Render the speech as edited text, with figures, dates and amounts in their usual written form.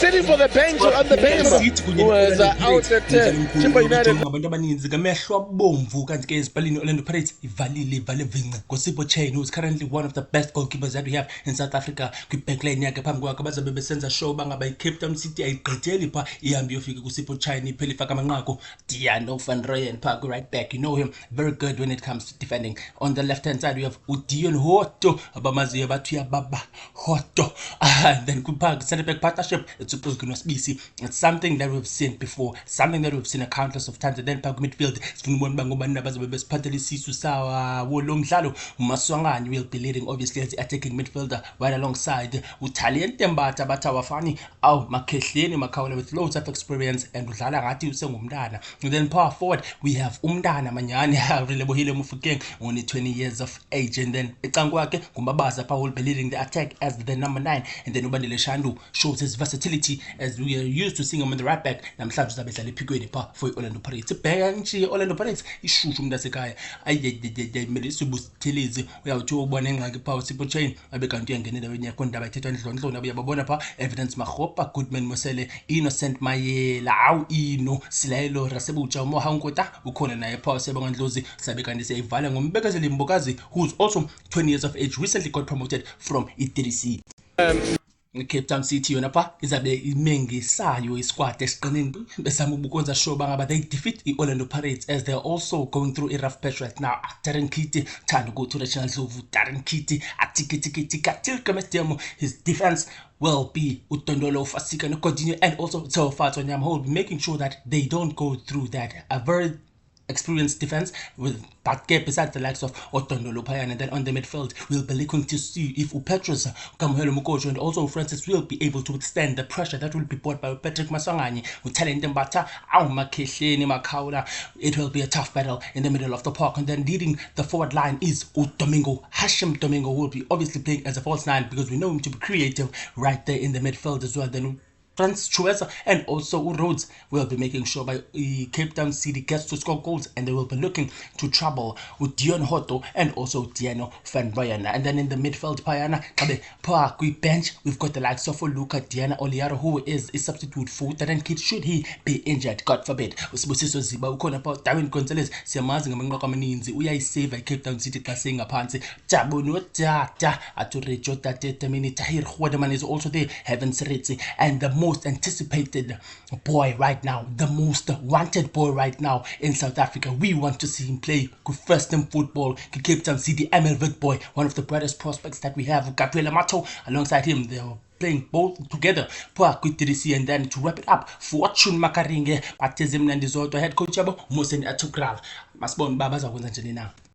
sitting for the bench on the bench who was out at Chippa United. Abantu abaninzi ngamehlo abomvu kanti ke ezibhalini Orlando Pirates ivale vinca Gosipo Chain, who is currently one of the best goalkeepers that we have in South Africa kwi-backline yakhe phambi kwakhe bazabe besenza show bangaba i-Cape Town City ayigqitheli pha ihambe yofika kuSipho Chain iphela ifaka amanqaku Diano van Rooyen pha right back. You know him, very good when it comes to defending. On the left hand side we have Udion Hoto abamaziyo bathi yababa Hoto, and then kupha center back partnership it's supposed to be it's something that we've seen before, something that we've seen a countless of times. And then phambi midfield sifuna bangobani nabazobe besiphathela isisu sawa wolomdlalo uMaswangani will be leading obviously as the attacking midfielder right alongside uTalent Mbatha bathi awafani awu Makhehleni Makhawula with loads of experience and udlala ngathi usengumntana. And then power forward we have umntana Manyane Relebohile Mufokeng, only 20 years of age. And then ecangu kwakhe nguMabaza pha will be leading the attack as the number 9. And then uBandile Shandu shows his versatility as we are used to seeing him on the right back. Namhlanje uzabe edlala ephikweni pha for Orlando Pirates. Ibheka nje Orlando Pirates ishushu umuntu asekhaya ayeyeyeye mele sibusithelezi uyawuthi ubona engxaki pha uSipho Chain abekanti uyangena endaweni yakho ndaba ethethwa endlondlona uyababona pha Evidence Magopa, Goodman Mosele, Innocent Mayela awu Ino Silahelo Rasebucha uMoha Nkota ukhona naye pha Sebonga Ndlozi sabe kanti siyayivala ngombekezeli Mbokazi who's also 20 years of age, recently got promoted from i-3C. Cape Town City yona pha izabe imengisayo isquad esiqinile besama ukwenza sure bangaba they defeat i-Orlando Pirates as they're also going through a rough patch right now. Darren Kitty thanda go to National Dlovu, Darren Kitty atikiti katil his defense will be Utondolo Fasika no continue and also Tsofatso Nyamho, making sure that they don't go through that a very experienced defense with that gap besides the likes of Otondolo Payana. And then on the midfield we'll be looking to see if Upetrus Kamuhelo Mukojo and also Francis will be able to withstand the pressure that will be brought by Patrick Maswangani Talent Mbatha awu Makhehleni Makhawula. It will be a tough battle in the middle of the park. And then leading the forward line is Domingo Hashim Domingo, will be obviously playing as a false 9 because we know him to be creative right there in the midfield as well. Then Xhosa and also Rhodes will be making sure by Cape Town City gets to score goals, and they will be looking to trouble with Dion Hoto and also Diano van Rooyen. And then in the midfield Payana bench we've got the likes of Luca Diana Oliaro, who is a substitute for Darren Kitty should he be injured, God forbid. Usibusiso Ziba ukhona pha Darwin Gonzalez siyamazi ngamanqaku amaninzi uyayisave Cape Town City xa singaphansi. Jabu no Tata Aturejo Tate Mini Tahir Khwademan is also there, Heaven Seritsi, and the most anticipated boy right now, the most wanted boy right now in South Africa. We want to see him play first in football, Cape Town City, Big boy, one of the brightest prospects that we have. Gabriel Amato alongside him, they are playing both together. And then to wrap it up, Fortune Makaringe, Batizim Nandizotto, head coach Museni Atukral. Masbon Baba Zawunzanjani now.